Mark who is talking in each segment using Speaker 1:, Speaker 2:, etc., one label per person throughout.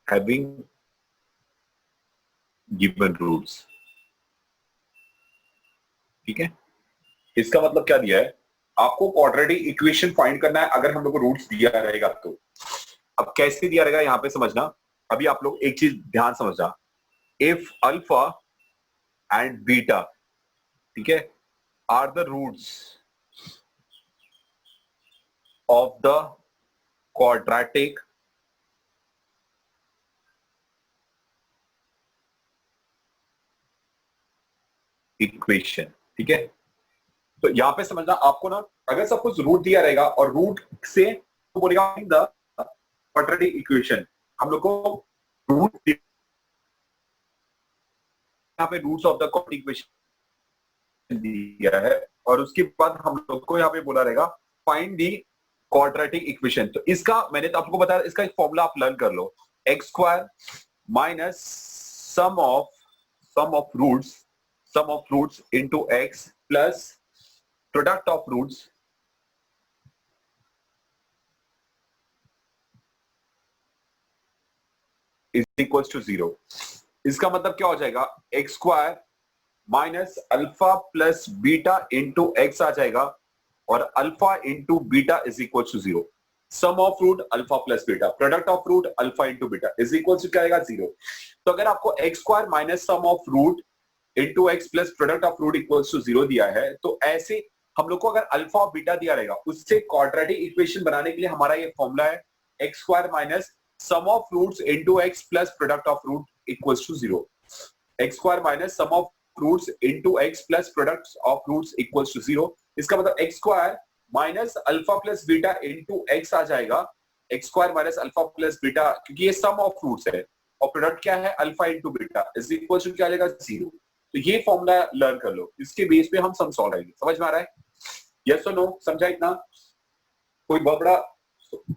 Speaker 1: having given roots। ठीक है, इसका मतलब क्या दिया है, आपको क्वाड्रेटिक इक्वेशन फाइंड करना है अगर हम लोग को रूट्स दिया रहेगा तो। अब कैसे दिया रहेगा यहां पे समझना, अभी आप लोग एक चीज ध्यान समझना, इफ अल्फा एंड बीटा, ठीक है, are the roots of the quadratic equation, ठीक है। तो यहां पे समझना आपको ना, अगर सब कुछ रूट दिया रहेगा और रूट से तो बोलेगा द क्वाड्रेटिक इक्वेशन, हम लोग को रूट यहाँ पे roots of the quadratic equation दिया है और उसके बाद हम लोग को यहाँ पे बोला रहेगा फाइंड दी क्वाड्रेटिक इक्वेशन। तो इसका मैंने तो आपको बताया, इसका एक फॉर्मूला आप लर्न कर लो, x square minus sum of roots into x plus product of roots is equal to 0। इसका मतलब क्या हो जाएगा, x square minus alpha plus beta into x आ जाएगा और alpha into beta is equal to 0। Sum of root alpha plus beta, product of root alpha into beta is equal to क्या आएगा, 0। तो अगर आपको x square minus sum of root into x plus product of root equal to 0 दिया है, तो ऐसे हम लोग को अगर अल्फा और बीटा दिया रहेगा, उससे क्वाड्रेटिक इक्वेशन बनाने के लिए हमारा ये फॉर्मूला है x square minus sum of roots into x plus product of root equals to 0। X square minus sum of roots into x plus product of roots equals to 0। इसका मतलब x square minus alpha plus beta into x आ जाएगा, x square minus alpha plus beta, क्योंकि ये सम of roots है और product क्या है alpha into beta is equal to क्या आ जाएगा, 0। तो ये फॉर्मूला लर्न कर लो, इसके बेस पे हम सम सॉल्व करेंगे। समझ में आ रहा है, यस और नो, समझा इतना? कोई बहुत बड़ा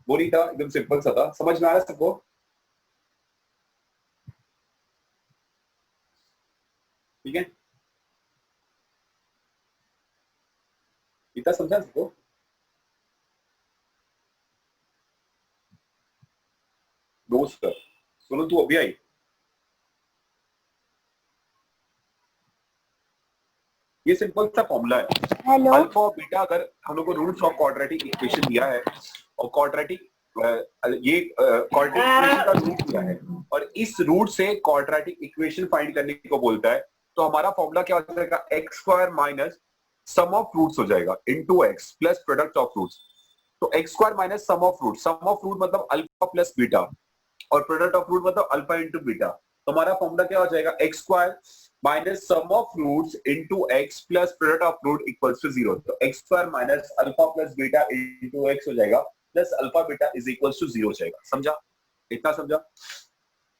Speaker 1: वो नहीं था, एकदम सिंपल सा था। समझ में आ रहा है सबको? ठीक है, इतना समझा सबको? दोस्त सुनो, तू अभी आई, ये सिंपल सा फॉर्मूला है। अल्फा और बीटा अगर हम लोग को रूट्स ऑफ क्वाड्रेटिक इक्वेशन दिया है और क्वाड्रेटिक ये क्वाड्रेटिक इक्वेशन का रूट दिया है और इस रूट से क्वाड्रेटिक इक्वेशन फाइंड करने को बोलता है, तो हमारा फॉर्मूला क्या हो जाएगा, x square minus sum of roots हो जाएगा into x plus product of roots. तो x square minus sum of root मतलब अल्फा प्लस बीटा और प्रोडक्ट ऑफ रूट मतलब अल्फा इंटू बीटा। तो हमारा फॉर्मूला क्या हो जाएगा, x square minus sum of roots into x plus product of root equals to 0। तो x square minus alpha plus beta into x हो जाएगा plus alpha beta is equals to 0 हो जाएगा। समझा, इतना समझा?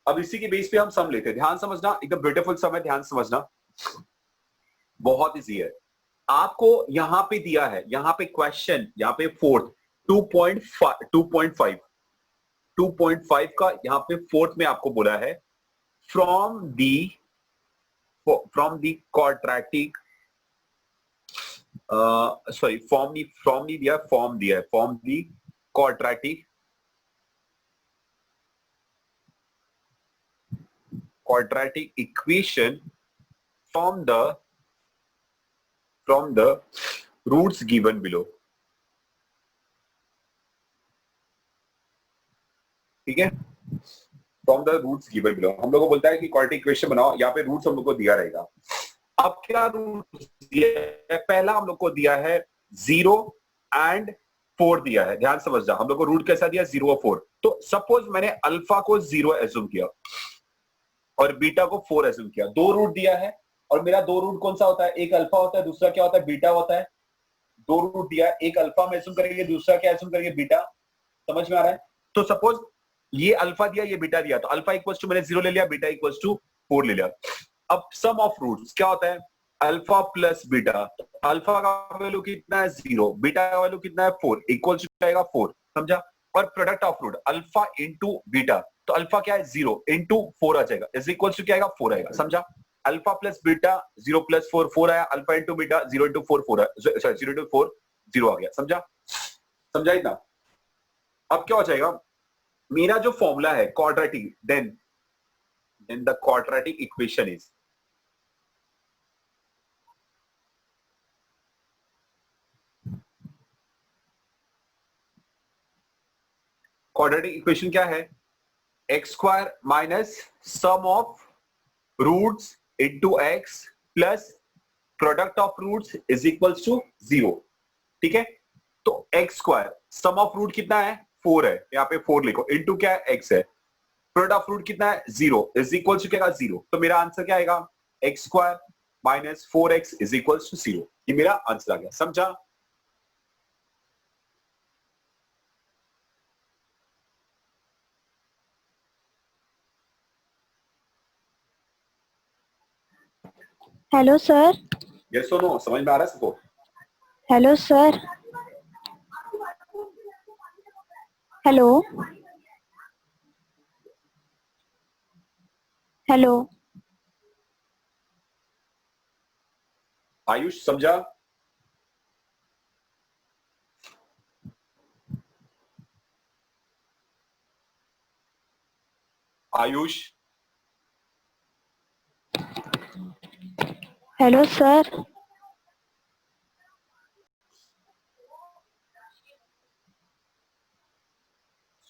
Speaker 1: अब इसी के बेस पे हम सम लेते हैं, ध्यान समझना, एकदम ब्यूटीफुल सम है, ध्यान समझना, बहुत इजी है। आपको यहां पे दिया है, यहां पे क्वेश्चन, यहां पे फोर्थ 2.5 का यहां पे फोर्थ में आपको बोला है from the quadratic sorry form नहीं दिया, फॉर्म दिया है, form the quadratic equation from the roots given below. ठीक है, from the roots given below हम लोग को बोलता है कि क्वाड्रेटिक इक्वेशन बनाओ, यहाँ पे रूट्स हम लोग को दिया रहेगा। अब क्या रूट्स दिया है, पहला हम लोग को दिया है 0 एंड 4 दिया है, ध्यान समझना, हम लोग को रूट कैसा दिया, 0 और 4। तो सपोज मैंने अल्फा को 0 एज्यूम किया और बीटा को 4 एज्यूम किया, दो रूट दिया है और मेरा दो रूट कौन सा होता है, एक अल्फा होता है, दूसरा क्या होता है, बीटा होता है। दो रूट दिया है, एक अल्फा में एज्यूम करेंगे, दूसरा क्या एज्यूम करेंगे, बीटा। समझ में आ रहा है? तो सपोज ये अल्फा दिया, ये बीटा दिया, तो अल्फा इक्वल्स टू मैंने 0 ले लिया, बीटा इक्वल्स टू 4 ले लिया। अब सम ऑफ रूट्स क्या होता है, अल्फा प्लस बीटा, अल्फा का वैल्यू कितना है 0, बीटा का वैल्यू कितना है 4, इक्वल टू आएगा 4, समझा। और product of root alpha into beta, तो अल्फा क्या है 0 इंटू 4 आ जाएगा, इज इक्वल टू क्या आएगा 4 आएगा, समझा। अल्फा प्लस बीटा 0 प्लस 4 4 आया, अल्फा इंटू बीटा 0 इंटू 4 4 आया, सॉरी 0 इंटू 4 0 आ गया, समझा, समझा इतना। अब क्या हो जाएगा, मेरा जो फॉर्मूला है quadratic, then the quadratic equation is, quadratic equation क्या है, x square minus sum of roots into x plus product of roots is equals to 0, ठीक है। तो x square sum of root कितना है 4 है, यहाँ पे 4 लिखो, इंटू क्या है एक्स है, प्रोडक्ट ऑफ रूट कितना है 0, इज इक्वल टू क्या 0, तो मेरा आंसर क्या आएगा x square minus 4x is equal to 0, ये मेरा आंसर आ गया, समझा।
Speaker 2: Hello sir.
Speaker 1: Yes or no, समझ में आ रहा है सबको?
Speaker 2: Hello sir. Hello hello.
Speaker 1: Ayush समझा? Ayush
Speaker 2: hello sir.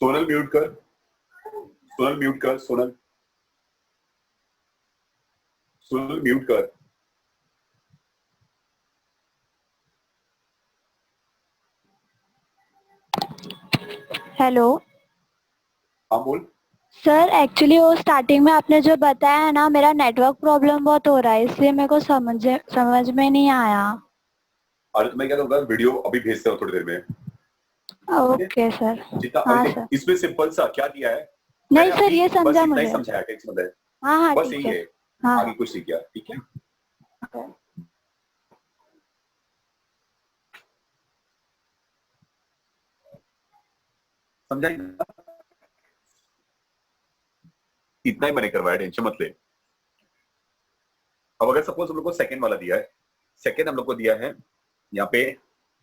Speaker 1: Sonal mute कर, सोनल म्यूट कर, सोनल सोनल म्यूट कर।
Speaker 2: हेलो
Speaker 1: हाँ बोल।
Speaker 2: सर, एक्चुअली वो स्टार्टिंग में आपने जो बताया है ना, मेरा नेटवर्क प्रॉब्लम बहुत हो रहा है, इसलिए मेरे को समझ में नहीं आया।
Speaker 1: अरे तो मैं क्या करूंगा, वीडियो अभी भेजता हूँ थोड़ी देर में, ठीक है?
Speaker 2: Okay sir.
Speaker 1: जितना अभी
Speaker 2: हाँ
Speaker 1: देख
Speaker 2: सर।
Speaker 1: इसमें सिंपल सा क्या दिया है,
Speaker 2: नहीं
Speaker 1: मैंने
Speaker 2: सर,
Speaker 1: अभी
Speaker 2: ये
Speaker 1: बस
Speaker 2: समझा
Speaker 1: इतना ही
Speaker 2: मुझे।
Speaker 1: समझाया, टेक्स्ट मतलब
Speaker 2: हाँ हाँ
Speaker 1: बस
Speaker 2: ठीक
Speaker 1: यही
Speaker 2: है।
Speaker 1: है,
Speaker 2: हाँ
Speaker 1: आगे
Speaker 2: हाँ।
Speaker 1: कुछ नहीं किया, ठीक है, समझा इतना? इतना ही मैंने करवाया, टेंशन मत ले। अब अगर सपोज हम लोग को सेकंड वाला दिया है, सेकंड हम लोग को दिया है यहाँ पे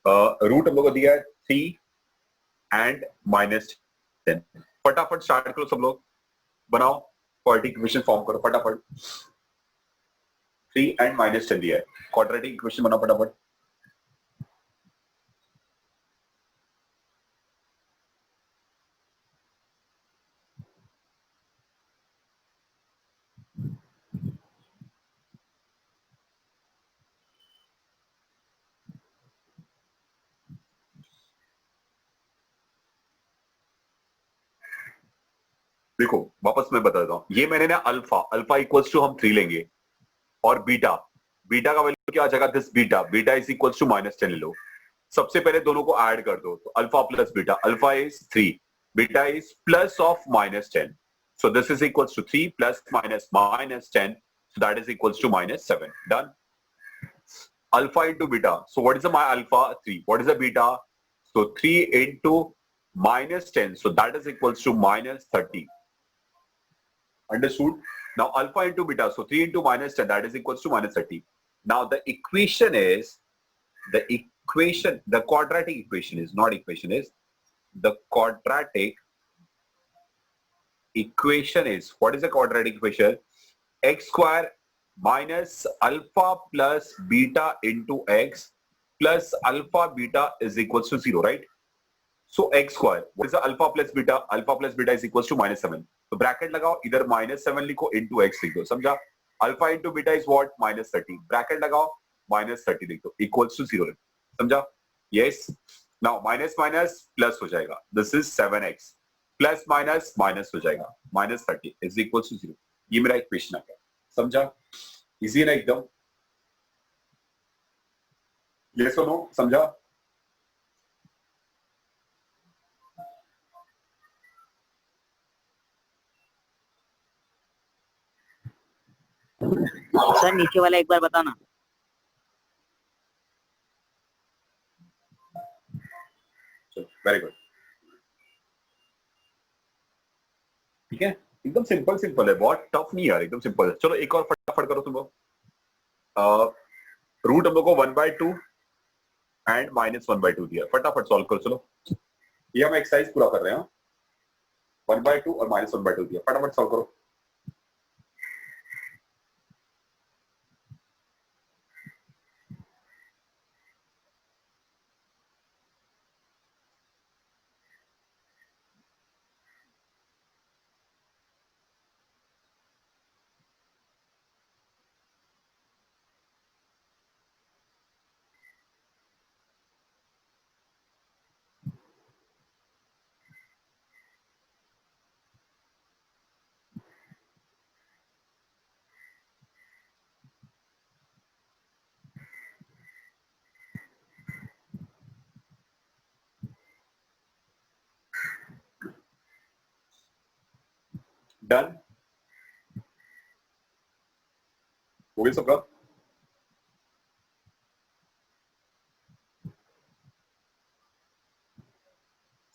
Speaker 1: रूट हम लोग को दिया है 3 एंड -10, फटाफट स्टार्ट करो सब लोग, बनाओ क्वाड्रेटिक इक्वेशन फॉर्म करो फटाफट। 3 एंड -10 दिया है, क्वाड्रेटिक इक्वेशन बनाओ फटाफट। देखो वापस मैं बता देता हूं, ये मैंने ना अल्फा, अल्फा इक्वल्स टू हम 3 लेंगे, और बीटा, बीटा का वैल्यू क्या आ जाएगा, this beta, beta is equals to -10 ले लो। सबसे पहले दोनों को ऐड कर दो, तो alpha plus beta, alpha is 3, beta is plus of -10, so this is equals to 3 plus -10, so that is equals to -7, done. Alpha into beta, so what is the my alpha? 3, what is the beta? So 3 into -10, so that is equals to -30. Understood? Now alpha into beta, so 3 into -10, that is equals to -30. Now the equation is, the equation, the quadratic equation is, not equation is, the quadratic equation is, what is the quadratic equation? X square minus alpha plus beta into x plus alpha beta is equals to 0, right? So x square, what is the alpha plus beta? Alpha plus beta is equals to -7. तो bracket लगाओ, इधर -7 लिखो, into x लिख दो, समझा? Alpha into beta is what, -30, bracket लगाओ, -30 लिख दो, इक्वल्स टू 0, समझा? Yes. Now minus minus plus हो जाएगा, this is 7x, plus minus minus हो जाएगा, -30 इज इक्वल्स टू 0, ये मेरा इक्वेशन आ गया, समझा? इजी है ना एकदम? यस और नो, समझा?
Speaker 3: सर नीचे वाला एक बार बताना।
Speaker 1: वेरी गुड, ठीक है, एकदम सिंपल सिंपल है, बहुत टफ नहीं यार, एकदम सिंपल है। चलो एक और फटाफट करो तुम लोग। रूट हम लोग को 1/2 एंड -1/2 दिया, फटाफट सॉल्व करो। चलो ये हम एक्सरसाइज पूरा कर रहे हैं। 1/2 और -1/2 दिया, फटाफट सॉल्व करो। डन हो गया सबका।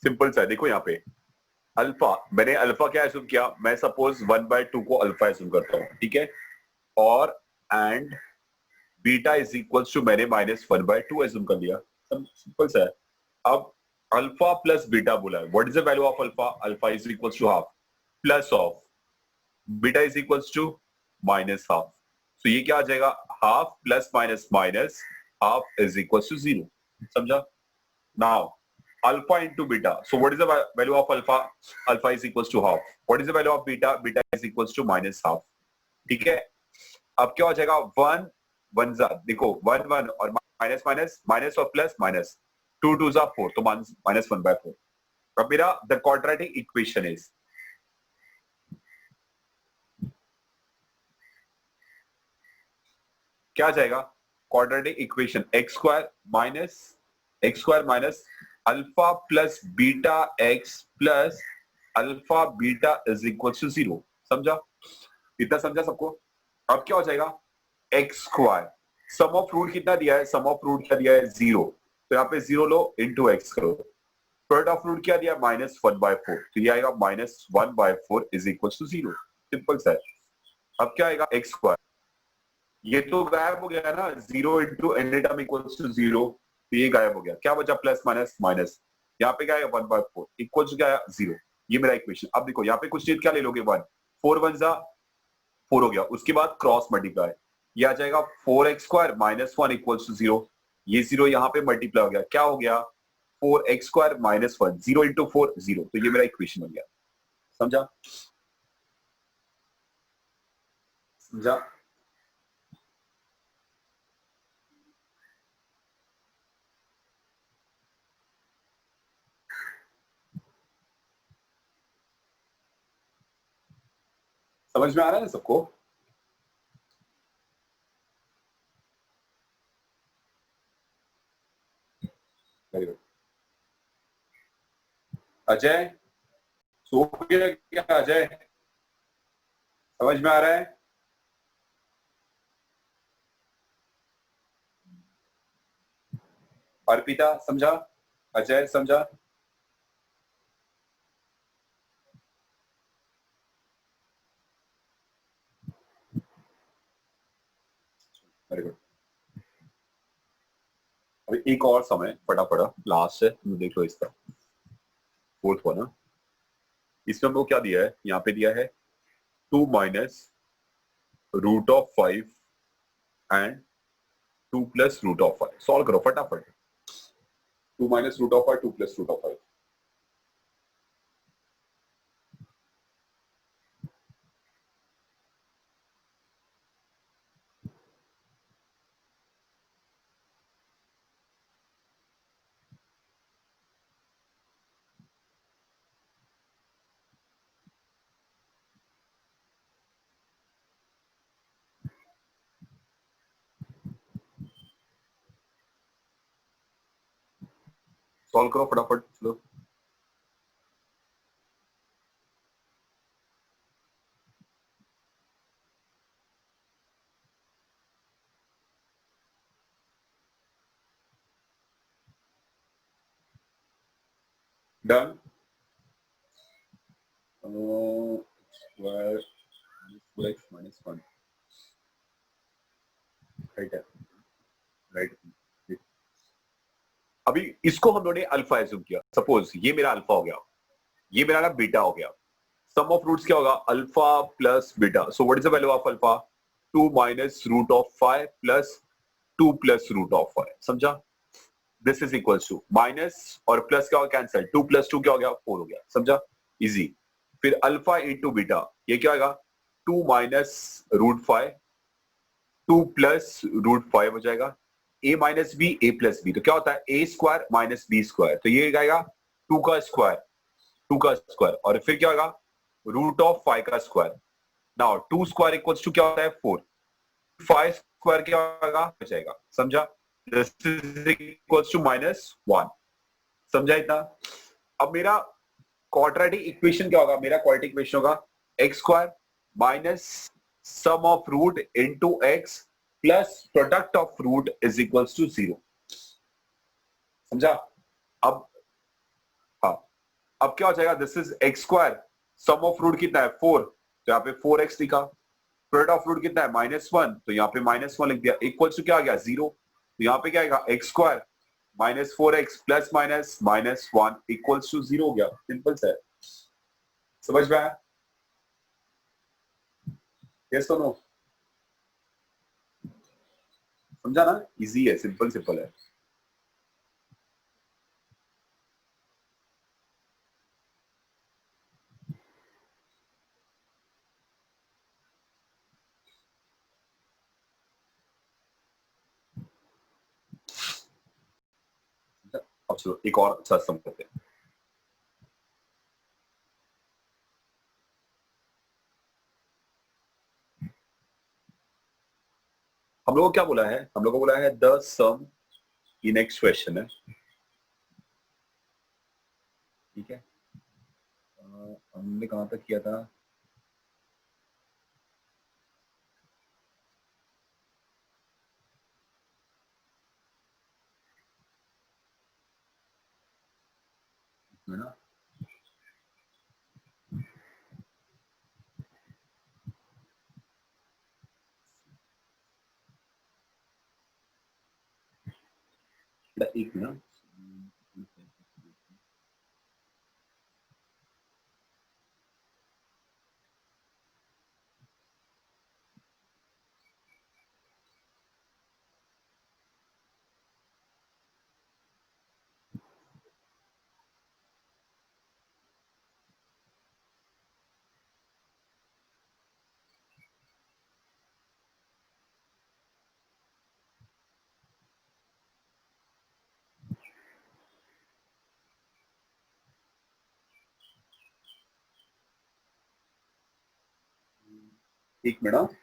Speaker 1: सिंपल सा है, देखो यहाँ पे अल्फा, मैंने अल्फा क्या एज्यूम किया, मैं सपोज 1/2 को अल्फा एज्यूम करता हूँ, ठीक है, और and beta is equal to मैंने -1/2 एज्यूम कर लिया। सिंपल सा है। अब अल्फा प्लस बीटा बोला है, what is the value of alpha? Alpha is equal to half plus of beta is equal to -half. तो ये क्या आ जाएगा? Half plus minus minus half is equal to 0। समझा? Now alpha into beta, so what is the value of alpha? Alpha is equals to half. What is the value of beta? Beta is equals to -half. ठीक है, अब क्या हो जाएगा? 1 1 जा, देखो 1 1 और माइनस माइनस माइनस और प्लस माइनस, 2 2 जा 4, तो -1/4। अब मेरा द क्वाड्रेटिक इक्वेशन इज, क्या जाएगा? Quadratic equation x square minus alpha plus beta x plus alpha beta is equal to 0। समझा? इतना समझा सबको? अब क्या हो जाएगा? X square, sum of root कितना दिया है? सम ऑफ रूट क्या दिया है? 0। तो यहाँ पे 0 लो, इंटू एक्स करो। प्रोडक्ट ऑफ रूट क्या दिया? -1/4, तो ये आएगा -1/4 इज इक्वल टू 0। सिंपल सा है। अब क्या आएगा? एक्स स्क्वायर, ये तो गायब हो गया ना, 0 into any term equals to 0, तो ये गायब हो गया। क्या बचा? प्लस माइनस माइनस, यहाँ पे क्या है? 1/4 इक्वल्स टू क्या है? 0। ये मेरा इक्वेशन। अब देखो यहाँ पे कुछ चीज क्या ले लोगे? 1, 4 1 जा 4 हो गया, उसके बाद क्रॉस मल्टीप्लाई, ये आ जाएगा 4x² -1 इक्वल्स टू 0। ये 0 यहाँ पे मल्टीप्लाई हो गया, क्या हो गया? 4x² -1, 0 इंटू 4 0, तो ये मेरा इक्वेशन बन गया। समझा? समझा? समझ में आ रहा है ना सबको? Very good. अजय सो गया क्या? अजय समझ में आ रहा है? अर्पिता समझा? अजय समझा? Very good. अभी एक और समय फटाफट लास्ट है, तुम देख लो इसका, फोर्थ हुआ ना। इसमें हमको क्या दिया है? यहाँ पे दिया है 2 माइनस √5 एंड 2 प्लस √5। सॉल्व करो फटाफट। 2 माइनस √5, 2 प्लस √5। सॉल्व करो फटाफट, चलो। Done. Square x minus 1 right है, राइट। अभी इसको हम लोगों ने अल्फा एज्यूम किया, सपोज ये मेरा अल्फा हो गया, ये मेरा ना बीटा हो गया। सम ऑफ रूट्स क्या होगा, alpha plus beta. So what is the value of alpha, 2 minus root of 5 plus 2 plus root of 5। समझा? This is equals to minus और प्लस क्या होगा, कैंसिल, 2 प्लस 2 क्या हो गया, 4 हो गया। समझा? इजी। फिर अल्फा इंटू बीटा, ये क्या आएगा, 2 माइनस रूट 5, 2 प्लस रूट 5 हो जाएगा। a minus b, a plus b, तो क्या होता है a square minus b square, तो ये आएगा 2 का स्क्वायर, 2 का स्क्वायर, और फिर क्या होगा, रूट ऑफ 5 का square. Now 2 square equals to क्या होता है, 4। 5 स्क्वायर क्या होगा, हो जाएगा। समझा? This is equals to -1। समझा इतना? अब मेरा क्वाड्रेटिक इक्वेशन क्या होगा, मेरा क्वाड्रेटिक इक्वेशन होगा x square minus sum of root into x plus product of root is equals to 0। समझा? अब हाँ, अब क्या हो जाएगा, this is x square, sum of root कितना है 4, तो यहाँ पे 4x लिखा। प्रोडक्ट ऑफ रूट कितना है -1, तो यहाँ पे -1 लिख दिया। इक्वल्स टू क्या आ गया, 0, तो यहाँ पे क्या आएगा, x square minus 4x plus minus -1 equals to 0 हो गया। सिंपल सा है। समझ में आया? Yes or no? समझा ना? इजी है, सिंपल सिंपल है। अब चलो एक और अच्छा सम करते हैं। हम लोगों को क्या बोला है, हम लोगों को बोला है द सम इन एक्सप्रेशन है, ठीक है। हमने कहां तक किया था, है ना? एक मिनट, एक मिनट।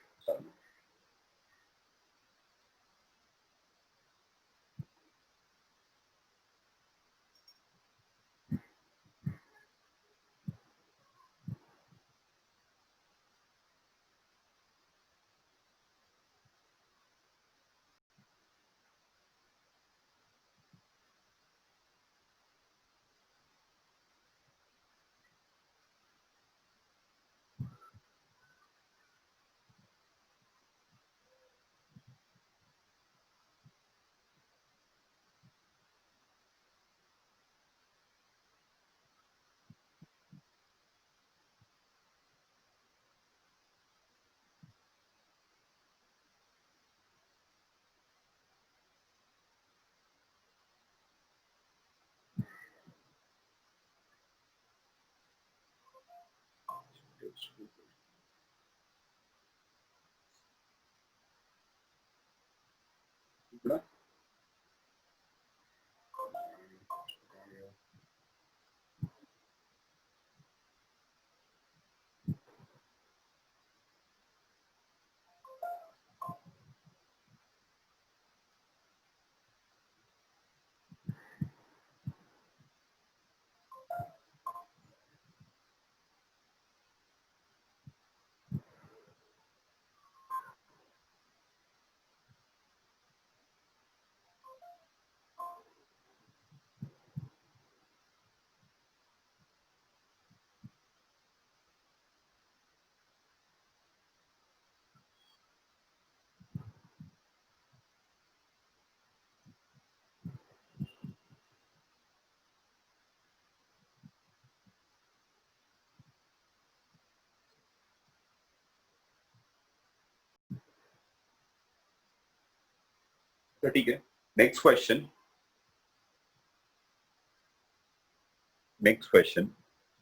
Speaker 1: तो ठीक है, नेक्स्ट क्वेश्चन।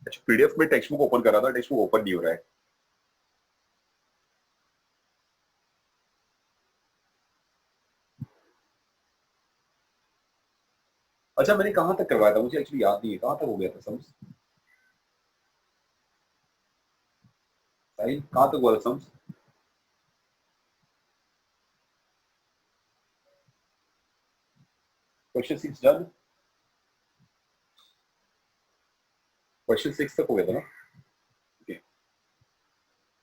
Speaker 1: अच्छा, पीडीएफ में टेक्स्ट बुक ओपन कर रहा था, टेक्स्ट बुक ओपन नहीं हो रहा है। अच्छा, मैंने कहां तक करवाया था, मुझे एक्चुअली याद नहीं है कहां तक हो गया था सम्स। साहिल, कहां तक हुआ था सम्स? Question 6 done? क्वेश्चन 6 तक हो गया था ना?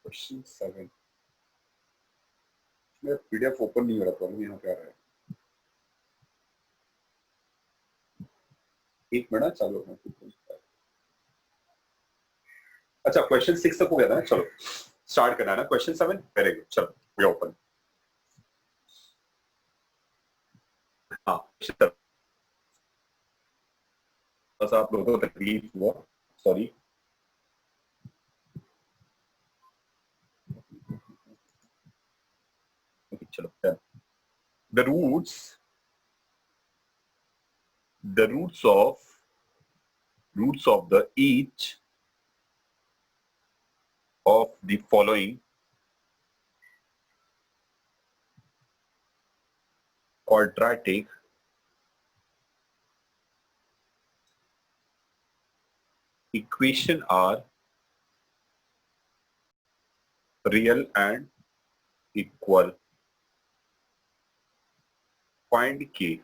Speaker 1: क्वेश्चन 7 मेरा पीडीएफ ओपन नहीं हो रहा, प्रॉब्लम यहाँ पे आ रहा है। एक मिनट चालू रखना। अच्छा, क्वेश्चन 6 तक हो गया था ना, चलो स्टार्ट करना है ना क्वेश्चन 7। वेरी गुड, चलो ये ओपन। हाँ, बस आप लोगों को तकलीफ हुआ, सॉरी। चलो, the roots of the each of the following quadratic equation are real and equal. Find k.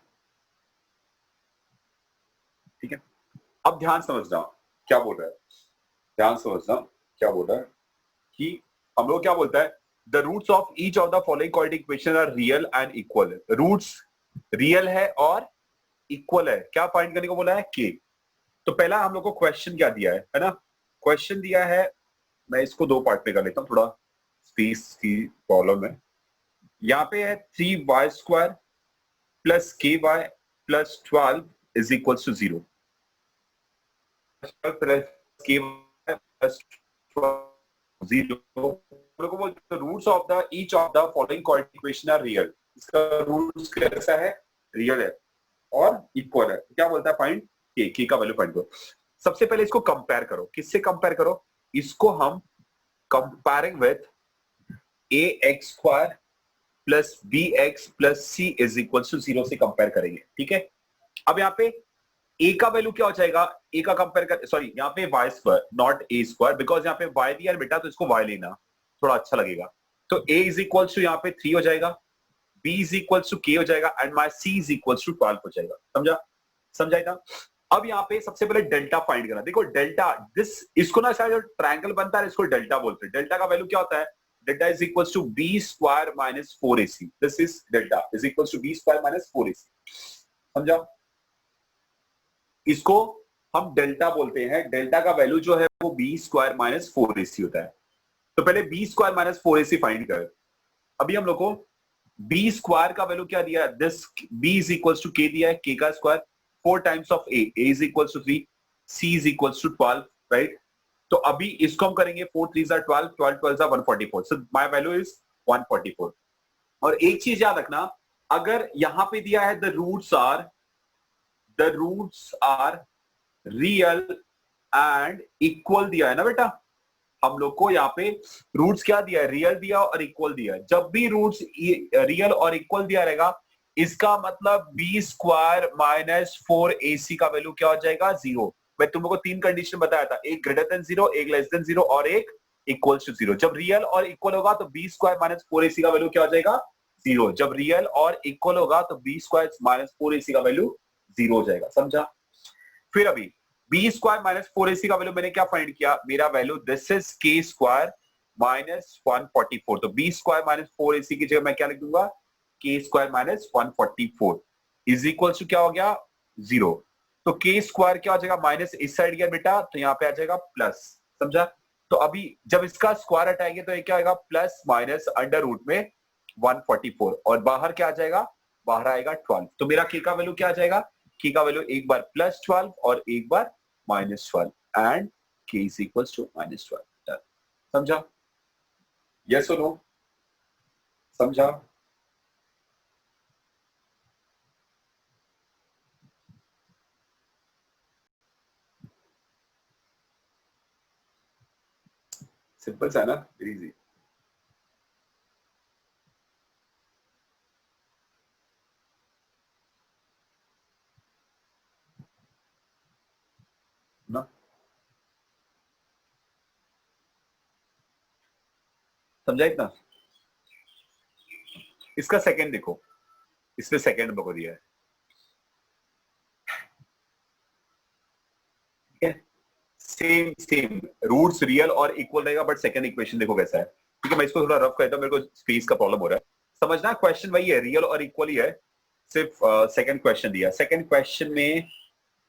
Speaker 1: ठीक है, अब ध्यान समझना क्या बोल रहा है, ध्यान समझना क्या बोल रहा है कि हम लोग क्या बोलता है, the roots of each of the following quadratic equation are real and equal. Roots real है और इक्वल है, क्या फाइंड करने को बोला है, के। तो पहला हम लोग को क्वेश्चन क्या दिया है ना, क्वेश्चन दिया है, मैं इसको दो पार्ट में कर लेता हूं, थोड़ा स्पेस की प्रॉब्लम है। यहाँ पे है 3y² plus ky plus 12 is equal to 0। Roots of the each of the following quadratic equation are real. इसका रूट्स कैसा है, रियल है और इक्वल है। क्या बोलता है, फाइंड के का वैल्यू फाइंड करो। सबसे पहले इसको कंपेयर करो, किससे कंपेयर करो, इसको हम comparing with ax² plus bx plus c is equal to 0 से कंपेयर करेंगे। ठीक है, अब यहाँ पे a का वैल्यू क्या हो जाएगा, a का कंपेयर कर, सॉरी यहाँ पे y² नॉट a², बिकॉज यहाँ पे y दिया है बेटा, तो इसको y लेना थोड़ा अच्छा लगेगा। तो a इज इक्वल टू यहाँ पे 3 हो जाएगा, b is equal to k हो जाएगा and my c is equal to 12 हो जाएगा। समझा, समझाएगा। अब यहाँ पे सबसे पहले डेल्टा फाइंड करना। देखो डेल्टा, दिस इसको ना शायद ट्रायंगल बनता है इसको डेल्टा बोलते हैं। डेल्टा का वैल्यू क्या होता है, delta is equal to b² minus 4ac। This is delta is equal to b² minus 4ac। समझा, इसको हम डेल्टा बोलते हैं। डेल्टा का वैल्यू जो है वो b² माइनस 4ac होता है। तो पहले b² माइनस 4ac फाइंड कर। अभी हम लोग को b² का वैल्यू क्या दिया है, this b is equal to k दिया है, k का square 4 times of a is equal to 3, c is equal to 12, right. तो अभी इसको हम करेंगे 4 3 12, 12 12 144, सो माय वैल्यू इज 144। और एक चीज याद रखना, अगर यहां पे दिया है the roots are real and equal दिया है ना बेटा, हम लोग को यहाँ पे रूट्स क्या दिया है, रियल दिया और इक्वल दिया है। जब भी रूट्स रियल और इक्वल दिया रहेगा, इसका मतलब b² माइनस 4ac का वैल्यू क्या हो जाएगा, 0। मैं तुम लोग को 3 कंडीशन बताया था, एक ग्रेटर देन 0, एक लेस देन 0 और एक इक्वल टू 0। जब रियल और इक्वल होगा तो b² माइनस 4ac का वैल्यू क्या हो जाएगा, 0। जब रियल और इक्वल होगा तो b² माइनस 4ac का वैल्यू 0 हो जाएगा। समझा। फिर अभी b² माइनस 4ac का वैल्यू मैंने क्या फाइंड किया, मेरा value this is k² minus 144। तो b² माइनस 4ac की जगह मैं क्या लिख दूंगा, k² minus 144 is equal to क्या हो गया, 0। तो k² क्या हो जाएगा, माइनस इस साइड गया बेटा, तो यहाँ पे आ जाएगा प्लस। समझा। तो अभी जब इसका स्क्वायर हटाएंगे तो ये क्या आएगा, प्लस माइनस अंडर रूट में 144 और बाहर क्या आ जाएगा, बाहर आएगा 12। तो मेरा k का वैल्यू क्या आ जाएगा, k का वैल्यू एक बार प्लस 12 और एक बार minus 12 and k is equal to minus 12। समझा, यस और नो, समझा। सिंपल सा है ना, इजी। ना समझा इतना? इसका सेकंड देखो, इसमें सेकंड नंबर को दिया है, ठीक है। सेम सेम रूट्स रियल और इक्वल रहेगा, बट सेकंड इक्वेशन देखो कैसा है, ठीक है। मैं इसको थोड़ा रफ करता हूं, मेरे को स्पेस का प्रॉब्लम हो रहा है। समझना, क्वेश्चन वही है, रियल और इक्वल ही है, सिर्फ सेकंड क्वेश्चन दिया। सेकंड क्वेश्चन में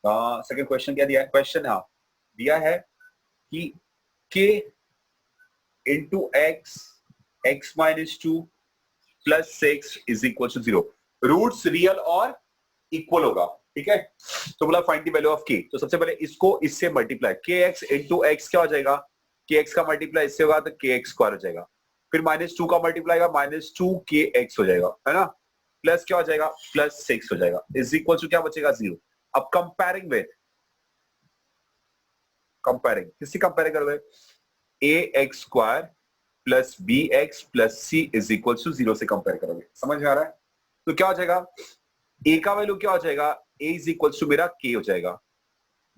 Speaker 1: सेकंड क्वेश्चन क्या दिया है? क्वेश्चन हाँ दिया है कि k into x, x minus two plus six is equal to zero. Roots real और इक्वल होगा, ठीक है। तो बोला find the value of k। तो सबसे पहले इसको इससे मल्टीप्लाई, के एक्स इंटू एक्स क्या हो जाएगा? के एक्स का मल्टीप्लाई इससे होगा तो के एक्स स्क्वायर हो जाएगा, फिर माइनस टू का मल्टीप्लाई का माइनस टू के एक्स हो जाएगा, है ना। प्लस क्या हो जाएगा? प्लस सिक्स हो जाएगा, इज इक्वल टू क्या बचेगा? जीरो। अब कंपेयरिंग विद, कंपेयरिंग किससे कंपेयर करोगे? A x square plus b x plus c is equal to zero से कंपेयर करोगे। समझ में आ रहा है? तो क्या हो जाएगा? ए का वैल्यू क्या हो जाएगा? ए इज इक्वल टू मेरा के हो जाएगा।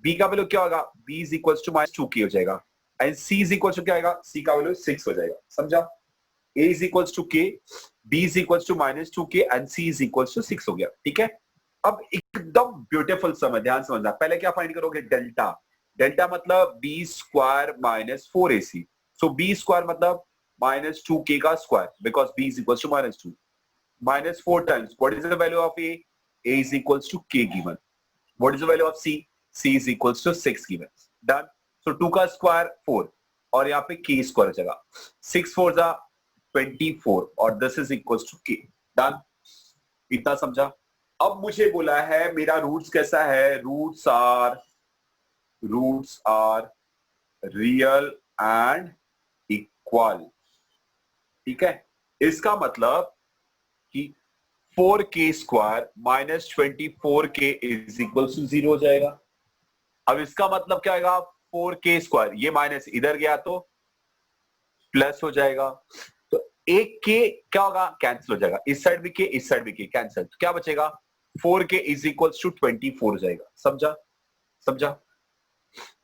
Speaker 1: बी का वैल्यू क्या होगा? B is equal to minus two K हो जाएगा। And C is equal to क्या आएगा? सी का वैल्यू सिक्स हो जाएगा। समझा? A is equal to K, B is equal to minus two K and C is equal to six हो गया, ठीक है। अब एकदम ब्यूटीफुल समझ, ध्यान समझना। पहले क्या फाइंड करोगे? डेल्टा। डेल्टा मतलब B square minus four A C. So B square मतलब माइनस टू के का square, because B is equal to minus two, minus 4 times. What is the value of A? A is equals to K given. What is the value of C? C is equals to 6 given. Done. So 2 का square 4 और यहाँ पे K square हो जाएगा। 6 4 जा 24 और this is equals to K. Done. इतना समझा? अब मुझे बोला है मेरा रूट्स कैसा है? Roots are real and equal, ठीक है। इसका मतलब कि 4k square minus 24k is equal to zero हो जाएगा। अब इसका मतलब क्या आएगा? 4k स्क्वायर, ये माइनस इधर गया तो प्लस हो जाएगा, तो एक k क्या होगा? कैंसिल हो जाएगा। इस साइड भी k, इस साइड भी k कैंसिल, तो क्या बचेगा? 4k इज इक्वल टू 24 हो जाएगा। समझा? समझा?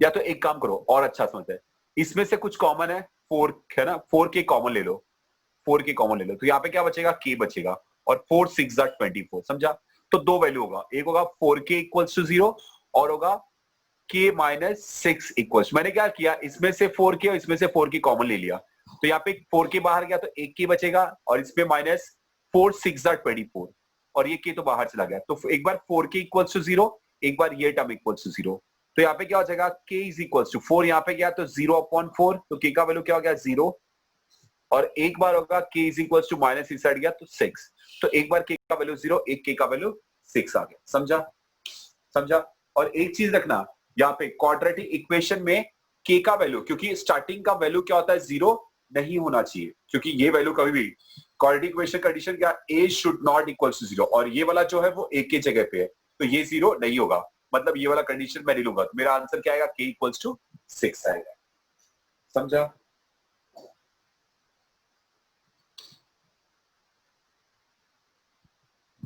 Speaker 1: या तो एक काम करो और अच्छा समझते हैं, इसमें से कुछ कॉमन है, 4 है ना, 4k कॉमन ले लो, 4k कॉमन ले लो, तो यहाँ पे क्या बचेगा? k बचेगा और 4 6 24। समझा? तो दो वैल्यू होगा, एक होगा 4k इक्वल्स टू जीरो और होगा k माइनस सिक्स इक्वल्स। मैंने क्या किया? इसमें से 4k और इसमें से 4k कॉमन ले लिया, तो यहाँ पे 4k बाहर गया तो एक k बचेगा और इसमें माइनस 4 6 24 और ये k तो बाहर चला गया, तो एक बार 4k इक्वल्स टू जीरो, एक बार ये टर्म इक्वल्स टू जीरो। तो यहाँ पे क्या हो जाएगा? k इज इक्वल्स टू 4, यहाँ पे गया तो 0/4, तो k का वैल्यू क्या हो गया? 0। और एक बार होगा k is equal to minus इस साइड गया तो 6, तो एक बार k का वैल्यू 0, एक k का वैल्यू 6 आ गया। समझा? समझा? और एक चीज रखना, यहाँ पे क्वाड्रेटिक इक्वेशन में k का वैल्यू, क्योंकि स्टार्टिंग का वैल्यू क्या होता है? 0 नहीं होना चाहिए, क्योंकि ये वैल्यू कभी भी क्वाड्रेटिक इक्वेशन कंडीशन क्या? a should not equal to 0, और ये वाला जो है वो a की जगह पे है, तो ये 0 नहीं होगा, मतलब ये वाला कंडीशन मैं नहीं लूंगा, तो मेरा आंसर क्या आएगा? k इक्वल्स टू 6 आएगा। समझा?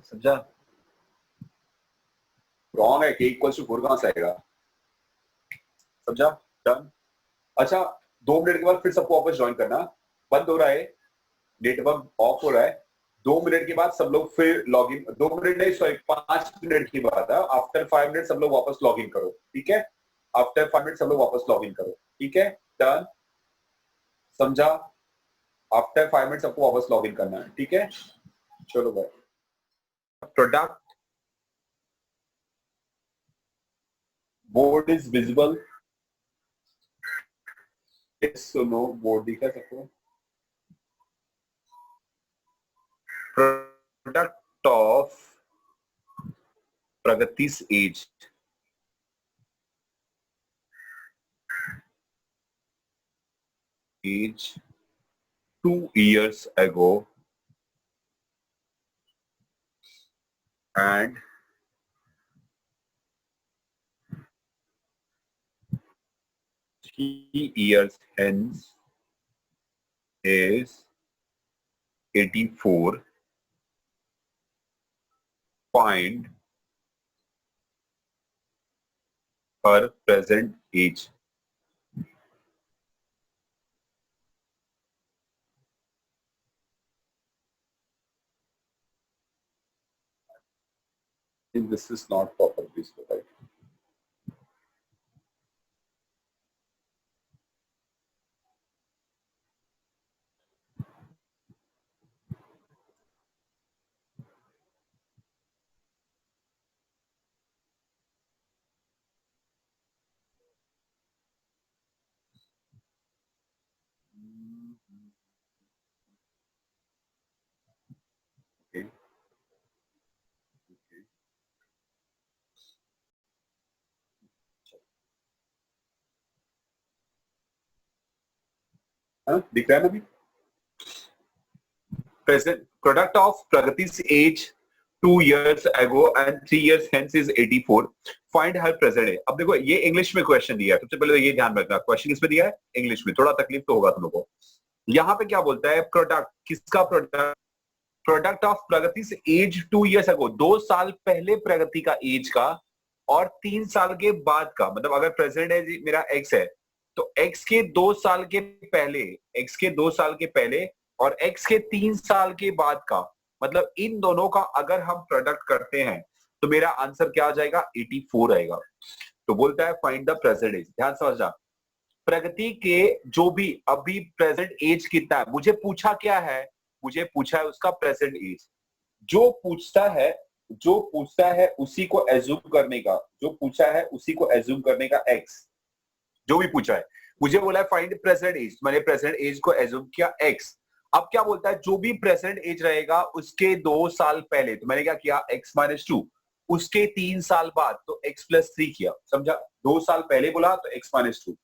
Speaker 1: समझा? रॉन्ग है, के इक्वल टू 4 कहां से आएगा? समझा? डन। अच्छा, 2 मिनट के बाद फिर सबको वापस ज्वाइन करना, बंद हो रहा है, नेटवर्क ऑफ हो रहा है। 2 मिनट के बाद सब लोग फिर लॉग इन, 2 मिनट नहीं सॉरी 5 मिनट की बात है। आफ्टर 5 मिनट सब लोग वापस लॉग इन करो, ठीक है। आफ्टर 5 मिनट सब लोग वापस लॉग इन करो, ठीक है। डन। समझा? आफ्टर 5 मिनट सबको वापस लॉग इन करना है, ठीक है। चलो भाई, product board is visible, no board दिखा सबको। Product of Pragati's age 2 years ago and 3 years hence is 84. Find her present age. This is not proper, please go right. Okay. हाँ, दिख रहा है ना अभी? Present product of Pragati's age 2 years ago and 3 years hence is 84. Find her present age. अब देखो ये English में क्वेश्चन दिया है, सबसे पहले ये ध्यान रखना, क्वेश्चन किसमें दिया है? इंग्लिश में। थोड़ा तकलीफ तो होगा तुम लोगों को। यहाँ पे क्या बोलता है? प्रोडक्ट, किसका product? Product of Pragati age 2 years ago, 2 साल पहले प्रगति का एज का और 3 साल के बाद का, मतलब अगर प्रेजेंट एज मेरा एक्स है तो एक्स के 2 साल के पहले, एक्स के 2 साल के पहले और एक्स के 3 साल के बाद का, मतलब इन दोनों का अगर हम प्रोडक्ट करते हैं तो मेरा आंसर क्या आ जाएगा? 84 आएगा। तो बोलता है फाइंड द प्रेजेंट एज। ध्यान समझना, प्रगति के जो भी अभी प्रेजेंट एज कितना है, मुझे पूछा क्या है? मुझे पूछा है उसका प्रेजेंट एज। जो पूछता है उसी को एज्यूम करने का, जो पूछा है उसी को एज्यूम करने का एक्स, जो भी पूछा है। मुझे बोला है फाइंड प्रेजेंट एज, मैंने प्रेजेंट एज को एज्यूम किया एक्स। अब क्या बोलता है? जो भी प्रेजेंट एज रहेगा उसके 2 साल पहले, तो मैंने क्या किया? x माइनस 2, उसके 3 साल बाद तो x प्लस 3 किया। समझा? 2 साल पहले बोला तो x माइनस 2,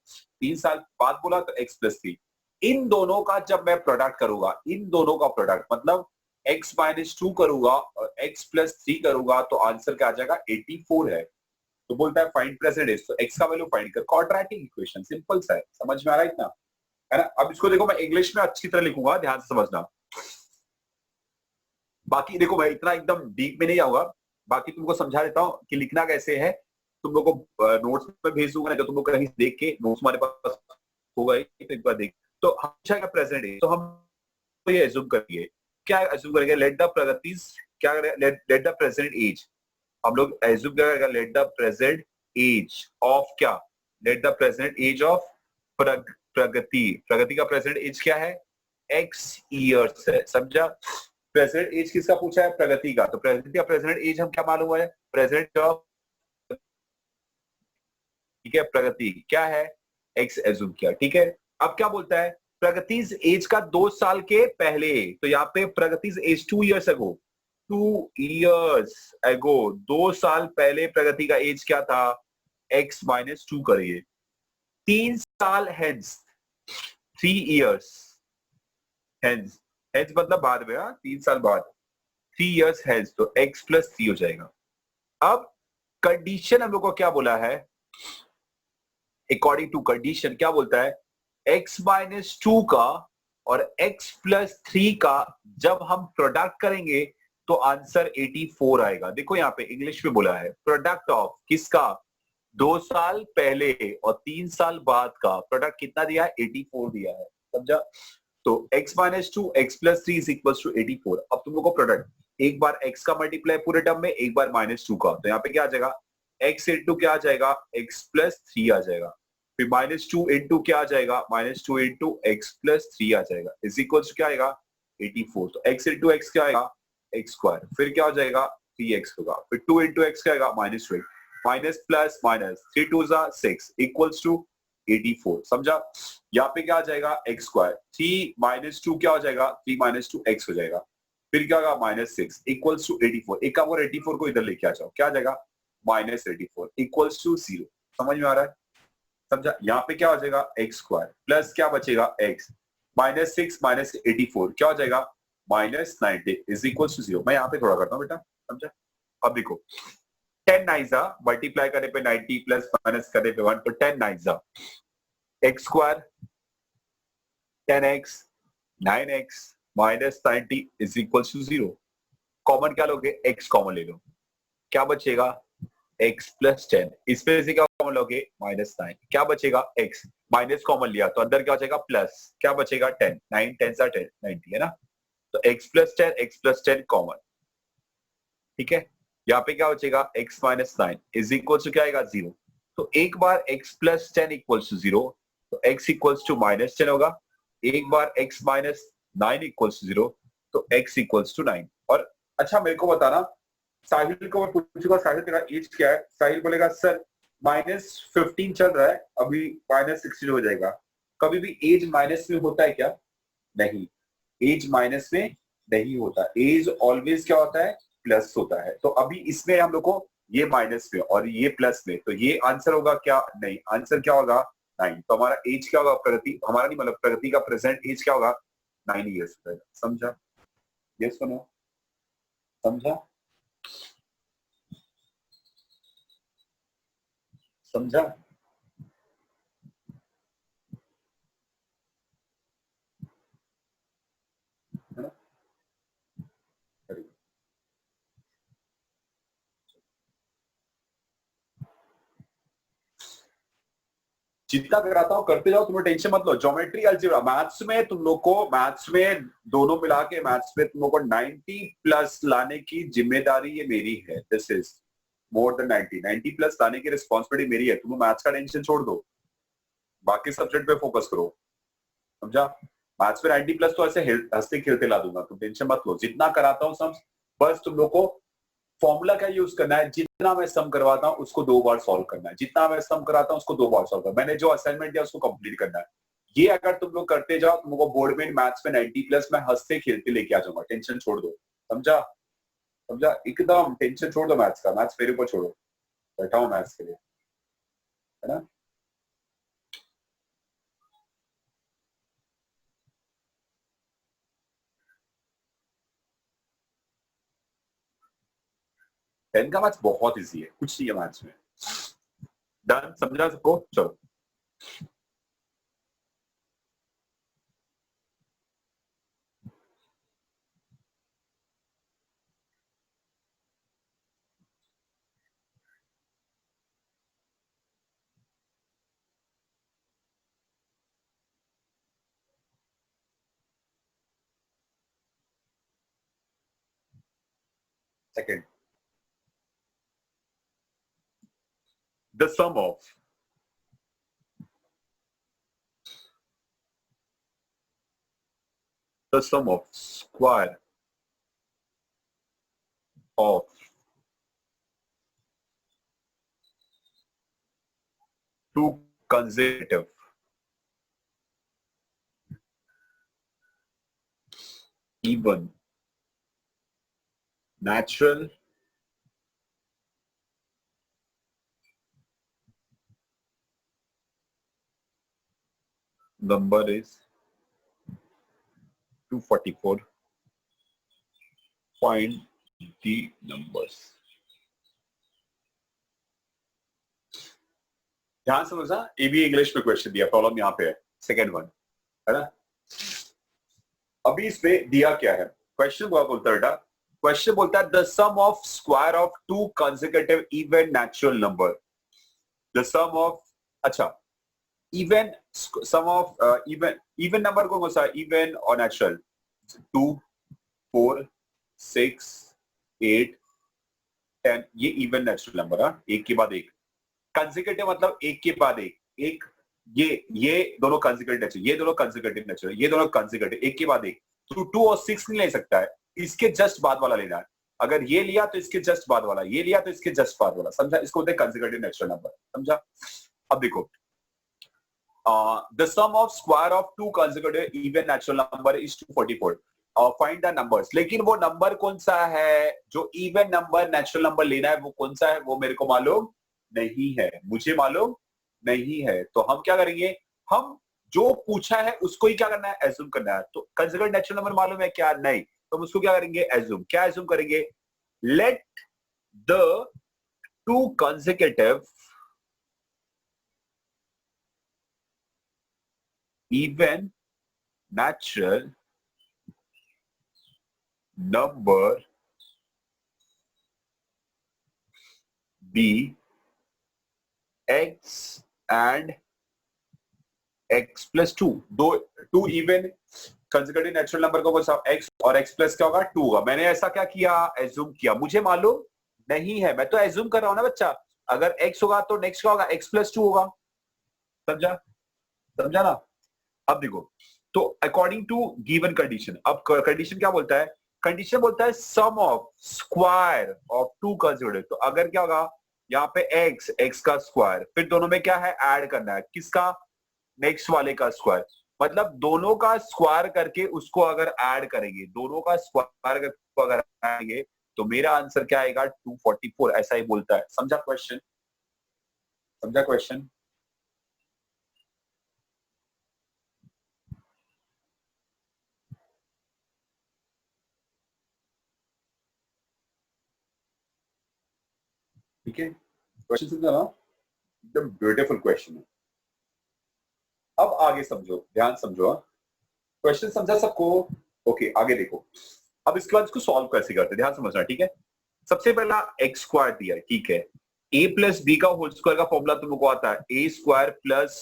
Speaker 1: 3 साल बाद बोला तो x प्लस 3। इन दोनों का जब मैं प्रोडक्ट करूंगा, इन दोनों का प्रोडक्ट मतलब x माइनस 2 करूंगा और x प्लस 3 करूंगा तो आंसर क्या आ जाएगा? 84 है। तो बोलता है फाइंड प्रेजेंट एज, तो x का वैल्यू फाइंड कर। क्वाड्रेटिक इक्वेशन, सिंपल सा है, समझ में आ रहा है इतना? है ना? अब इसको देखो, मैं इंग्लिश में अच्छी तरह लिखूंगा, ध्यान से समझना। बाकी देखो मैं इतना एकदम डीप में नहीं आऊंगा, बाकी तुमको समझा देता हूँ कि लिखना कैसे है। तुम लोग को नोट्स में भेज दूंगा, तो तुम लोग कहीं देख के, नोट्स हमारे पास होगा ही, तो एक बार देख। तो हमेशा का प्रेजेंट है, तो हम तो ये एज्यूम करिए, क्या एज्यूम करेंगे? लेट द प्रगतिज, क्या लेट द प्रेजेंट एज, हम लोग एज्यूम करेंगे let the present age of क्या? Let the present age of Pragati. Pragati का प्रेजेंट एज क्या है? x इयर्स है। समझा? प्रेजेंट एज किसका पूछा है? प्रगति का। तो प्रगति का प्रेजेंट एज हम क्या मालूम है? प्रेजेंट ऑफ, ठीक है, प्रगति क्या है? x एज्यूम किया, ठीक है। अब क्या बोलता है? प्रगति एज का 2 साल के पहले, तो यहाँ पे प्रगति age 2 years ago, 2 years ago, 2 साल पहले प्रगति का एज क्या था? x माइनस 2 करिए। 3 साल हेंस, 3 years हेंस, हेंस मतलब बाद में, 3 साल बाद, 3 years हेंस, तो x प्लस 3 हो जाएगा। अब कंडीशन हम लोग को क्या बोला है? अकॉर्डिंग टू कंडीशन क्या बोलता है? x माइनस 2 का और x प्लस 3 का जब हम प्रोडक्ट करेंगे तो आंसर 84 आएगा। देखो यहाँ पे इंग्लिश में बोला है प्रोडक्ट ऑफ किसका? 2 साल पहले और 3 साल बाद का प्रोडक्ट कितना दिया है? 84 दिया है। समझा? तो x minus 2 x plus 3 is equal to 84। अब तुम लोग को प्रोडक्ट, एक बार x का मल्टीप्लाई पूरे टर्म में, एक बार माइनस 2 का, तो यहाँ पे क्या आ जाएगा? x इंटू क्या आ जाएगा? x प्लस 3 आ जाएगा। फिर माइनस 2 इंटू क्या आ जाएगा? माइनस 2 इंटू x प्लस 3 आ जाएगा, इज इक्वल टू क्या आएगा? 84। तो x इंटू x क्या आएगा? x square. फिर क्या हो जाएगा? 3x होगा। फिर 2 इंटू x क्या आएगा? Minus 2, minus plus minus, 3 2 6 equals to 84। समझा? यहाँ पे क्या आ जाएगा? x square. 3 माइनस 2 क्या हो जाएगा? 3 माइनस 2 x हो जाएगा। फिर क्या होगा? Minus 6 equals to 84। एक काम और 84 को इधर लेके आ जाओ, क्या आ जाएगा? Minus 84 equals to 0। समझ में आ रहा है? समझा? यहाँ पे क्या हो जाएगा? x स्क्वायर प्लस क्या बचेगा? x माइनस 6 माइनस 84 क्या हो जाएगा? Minus 90 is equals to 0। मैं यहाँ पे थोड़ा करता हूँ बेटा, समझा? अब देखो 10 नाइजा मल्टीप्लाई करने पे 90 प्लस माइनस करने पे 1, तो 10 नाइजा x square 10x 9x minus 90 is equal to 0। Common क्या लोगे? x कॉमन ले लो, क्या बचेगा? x plus 10। इसमें से क्या कॉमन लोगे? -9। क्या बचेगा? x। माइनस कॉमन लिया तो अंदर क्या बचेगा? प्लस। क्या बचेगा? 10। 9 10 10 90 है ना। तो x प्लस 10 कॉमन। ठीक है, यहाँ पे क्या बचेगा? x minus 9 is equal to क्या आएगा? 0। तो एक बार x प्लस 10 इक्वल्स टू 0, तो x इक्वल्स टू -10 होगा। एक बार x माइनस 9 इक्वल्स टू 0, तो x इक्वल्स टू 9। और अच्छा मेरे को बताना, साहिल को मैं पूछूंगा, साहिल तेरा एज क्या है? साहिल बोलेगा सर -15 चल रहा है, अभी -16 हो जाएगा। कभी भी एज माइनस में होता है क्या? नहीं, एज माइनस में नहीं होता। एज ऑलवेज क्या होता है? प्लस होता है। तो अभी इसमें हम लोग को ये माइनस में और ये प्लस में, तो ये आंसर होगा क्या? नहीं, आंसर क्या होगा? 9। तो हमारा एज क्या होगा? प्रगति, हमारा नहीं मतलब प्रगति का प्रेजेंट एज क्या होगा? 9 ईयर्स। समझा? ये सुनो, समझा? समझा? है ना? जितना कराता हूँ करते जाओ, तुम्हें टेंशन मत लो। ज्योमेट्री, अलजेब्रा, मैथ्स में तुम लोग को, मैथ्स में दोनों मिला के मैथ्स में तुम लोग को 90 प्लस लाने की जिम्मेदारी ये मेरी है। This is more than 90 plus लाने की रिस्पॉन्सिबिलिटी मेरी है। तुम मैथ्स का टेंशन छोड़ दो, बाकी सब्जेक्ट पे फोकस करो। समझा? मैथ्स में 90 प्लस तो ऐसे हंसते खेलते ला दूंगा, तुम टेंशन मत लो। जितना कराता हूँ सब, बस तुम लोग को फॉर्मूला क्या यूज करना है? जितना मैं सम करवाता हूँ उसको 2 बार सॉल्व करना है। जितना मैं सम कराता हूँ उसको 2 बार सॉल्व करना है। मैंने जो असाइनमेंट दिया उसको कंप्लीट करना है। ये अगर तुम लोग करते जाओ, तुमको बोर्ड में मैथ्स में 90 प्लस मैं हंसते खेलते लेके आ जाऊंगा। टेंशन छोड़ दो। समझा? समझा? एकदम टेंशन छोड़ दो मैथ्स का। मैथ्स मेरे ऊपर छोड़ो, बैठा हूँ मैथ्स के लिए, है ना? टेन का मैथ्स बहुत इजी है, कुछ नहीं है मैथ्स में। डन? समझा सबको? चलो। Second, the sum of the sum of square of two consecutive even natural number is 244. Find the numbers. ध्यान से समझना, ये भी इंग्लिश में क्वेश्चन दिया, प्रॉब्लम यहाँ पे है, सेकेंड वन, है ना? अभी इसमें दिया क्या है? क्वेश्चन बोलता है, क्वेश्चन बोलता है the sum of square of two consecutive even natural number. The sum of, अच्छा, even sum of even number कौन सा? इवन और नेचुरल। 2 4 6 8 10, ये इवन नेचुरल नंबर है, एक के बाद एक। कंसेक्यूटिव मतलब एक के बाद एक, एक ये दोनों कंसेक्यूटिव नेचुरल, ये दोनों कंसेक्यूटिव नेचुरल, ये दोनों कंसेक्यूटिव, एक के बाद एक। तो 2 और 6 नहीं ले सकता है, इसके जस्ट बाद वाला लेना है। अगर ये लिया तो इसके जस्ट बाद वाला, ये लिया तो इसके जस्ट बाद वाला। समझा? इसको बोलते हैं कंसेक्यूटिव नेचुरल नंबर। समझा? अब देखो, the sum of square of two consecutive even natural number is 244. Find the numbers. लेकिन वो नंबर कौन सा है जो इवन नंबर नेचुरल नंबर लेना है? वो कौन सा है वो मेरे को मालूम नहीं है, मुझे मालूम नहीं है। तो हम क्या करेंगे? हम जो पूछा है उसको ही क्या करना है? एज्यूम करना है। तो कंसेक्यूटिव नेचुरल नंबर मालूम है क्या? नहीं। तो हम उसको क्या करेंगे? एज्यूम। क्या एज्यूम करेंगे? Let the two consecutive even natural number be x and x plus two, दो two even consecutive natural number को x और x प्लस क्या होगा 2 होगा। मैंने ऐसा क्या किया, एज्यूम किया, मुझे मालूम नहीं है, मैं तो एज्यूम कर रहा हूं ना बच्चा। अगर x होगा तो नेक्स्ट क्या होगा, x प्लस 2 होगा। समझा, समझा ना। अब देखो, तो अकॉर्डिंग टू गिवन कंडीशन, अब कंडीशन क्या बोलता है, कंडीशन बोलता है sum of square of two consecutive. तो अगर क्या होगा यहाँ पे x का स्क्वायर, फिर दोनों में क्या है, ऐड करना है, किसका, नेक्स्ट वाले का स्क्वायर। मतलब दोनों का स्क्वायर करके उसको अगर ऐड करेंगे, दोनों का स्क्वायर करके अगर आएंगे तो मेरा आंसर क्या आएगा, 244, ऐसा ही बोलता है। समझा क्वेश्चन, समझा क्वेश्चन। ठीक है, क्वेश्चन समझा ना, एकदम ब्यूटीफुल क्वेश्चन है। अब आगे समझो, ध्यान समझो, क्वेश्चन समझा सबको। ओके, आगे देखो। अब इसके बाद इसको सॉल्व कैसे करते हैं, ध्यान समझना, ठीक है। सबसे पहला एक्स स्क्वायर दिया है, ठीक है। ए प्लस बी का होल स्क्वायर का फॉर्मूला तुमको आता है, a square plus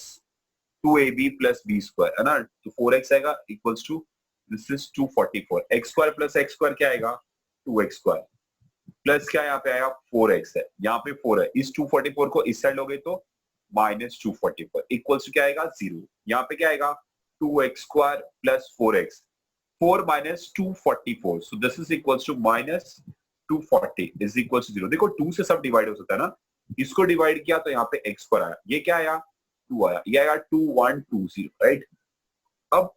Speaker 1: 2ab plus b square, है ना। तो 4x आएगा equals to, this is 244। X square plus x square क्या आएगा, 2x स्क्वायर, प्लस क्या यहाँ पे आएगा 4x है, यहाँ पे 4 है, इस 244 को इस साइड लोगे तो माइनस 244 इक्वल्स टू क्या आएगा 0। यहाँ पे क्या आएगा 2x square plus 4x, 4 minus 244, so this is equals to minus 240 is equals to 0। देखो 2 से सब डिवाइड हो सकता है ना, इसको डिवाइड किया तो यहाँ पे x स्क्वायर आया, ये क्या आया 2 आया, ये आएगा 2120, राइट। अब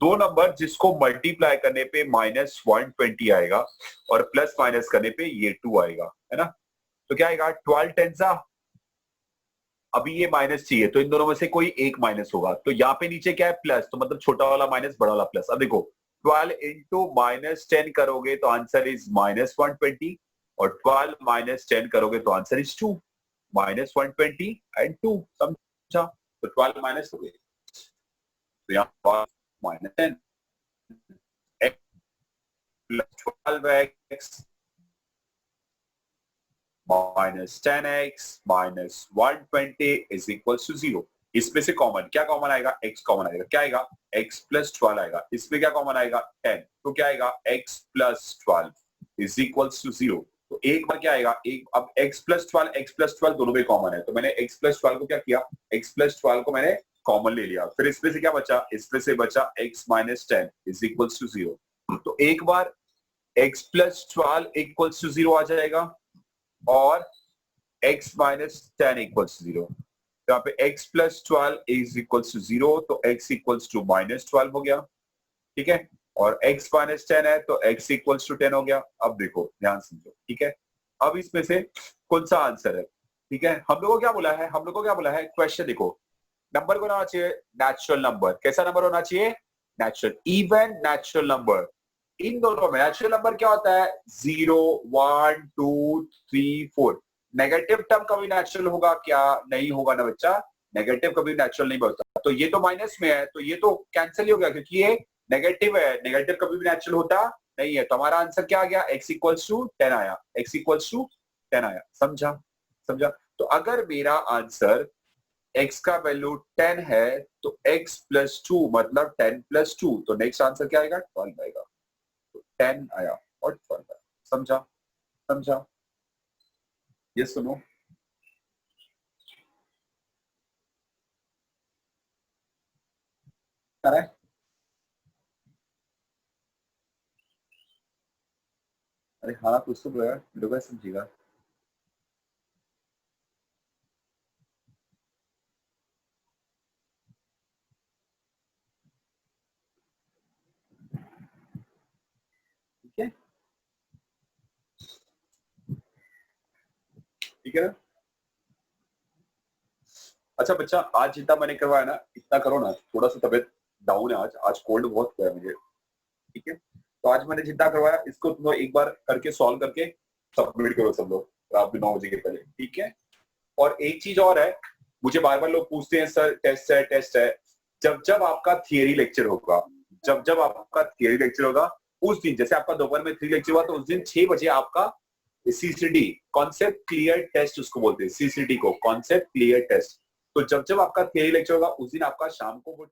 Speaker 1: दो नंबर जिसको मल्टीप्लाई करने पे माइनस 120 आएगा और प्लस माइनस करने पे ये 2 आएगा, है ना। तो क्या आएगा 12 टेंसा, अभी ये माइनस चाहिए तो इन दोनों में से कोई एक माइनस होगा, तो यहाँ पे नीचे क्या है प्लस, तो मतलब छोटा वाला माइनस बड़ा वाला प्लस। अब देखो 12 इंटू माइनस 10 करोगे तो आंसर इज माइनस 120, और 12 माइनस 10 करोगे तो आंसर इज 2, माइनस 120 एंड 2। समझा, तो 12 माइनस हो गए, तो यहाँ minus 10 x plus 12x minus 10x minus 120 is equal to 0। इसमें से कॉमन क्या कॉमन आएगा, x कॉमन आएगा, क्या आएगा x प्लस 12 आएगा, इसमें क्या कॉमन आएगा 10, तो क्या आएगा x plus 12 is equal to 0। तो एक बार क्या आएगा, एक, अब x प्लस 12 दोनों में कॉमन है, तो मैंने x प्लस 12 को क्या किया, x प्लस 12 को मैंने कॉमन ले लिया, फिर इसमें से क्या बचा, इसमें से बचा x minus 10 is equal to 0। तो एक बार x प्लस 12 इक्वल टू 0 आ जाएगा और x माइनस 10 इक्वल्स 0, तो यहाँ पे x plus 12 is equals to 0, तो x इक्वल्स टू माइनस 12 हो गया, ठीक है। और x माइनस 10 है तो x इक्वल्स टू 10 हो गया। अब देखो ध्यान समझो, ठीक है। अब इसमें से कौन सा आंसर है, ठीक है। हम लोगों को क्या बोला है, हम लोगों को क्या बोला है, क्वेश्चन देखो, नंबर को होना चाहिए नेचुरल नंबर, कैसा नंबर होना चाहिए, नेचुरल, इवन नेचुरल नंबर। इन दोनों में नेचुरल नंबर क्या होता है, 0 1 2 3 4। नेगेटिव टर्म कभी नेचुरल होगा क्या, नहीं होगा ना बच्चा, नेगेटिव कभी नेचुरल नहीं होता। तो ये तो माइनस में है तो ये तो कैंसिल ही हो गया, क्योंकि ये नेगेटिव है, नेगेटिव कभी भी नेचुरल होता नहीं है। तो हमारा आंसर क्या आ गया, x इक्वल्स टू 10 आया, x इक्वल्स टू 10 आया। समझा, समझा। तो अगर मेरा आंसर x का वैल्यू 10 है तो x प्लस 2 मतलब 10 प्लस 2, तो नेक्स्ट आंसर क्या आएगा 12 आएगा। 10 आया और 12 आया। समझा, समझा, ये सुनो, अरे अरे हाँ कुछ तो बोला, वीडियो का समझेगा। ठीक है, ठीक है ना। अच्छा बच्चा, आज जितना मैंने करवाया ना इतना करो ना, थोड़ा सा तबीयत डाउन है आज, आज कोल्ड बहुत हुआ है मुझे, ठीक है। तो आज मैंने जितना करवाया इसको तुम एक बार करके सॉल्व करके सबमिट करो सब लोग रात में 9 बजे के पहले, ठीक है। और एक चीज और है, मुझे बार बार लोग पूछते हैं सर टेस्ट है टेस्ट है, जब जब आपका थियरी लेक्चर होगा, जब जब आपका थियरी लेक्चर होगा उस दिन जैसे आपका दोपहर में 3 लेक्चर हुआ तो उस दिन 6 बजे आपका सीसीडी कॉन्सेप्ट क्लियर टेस्ट उसको बोलते हैं, सीसीडी को कॉन्सेप्ट क्लियर टेस्ट। तो जब जब आपका थियरी लेक्चर होगा उस दिन आपका शाम को वो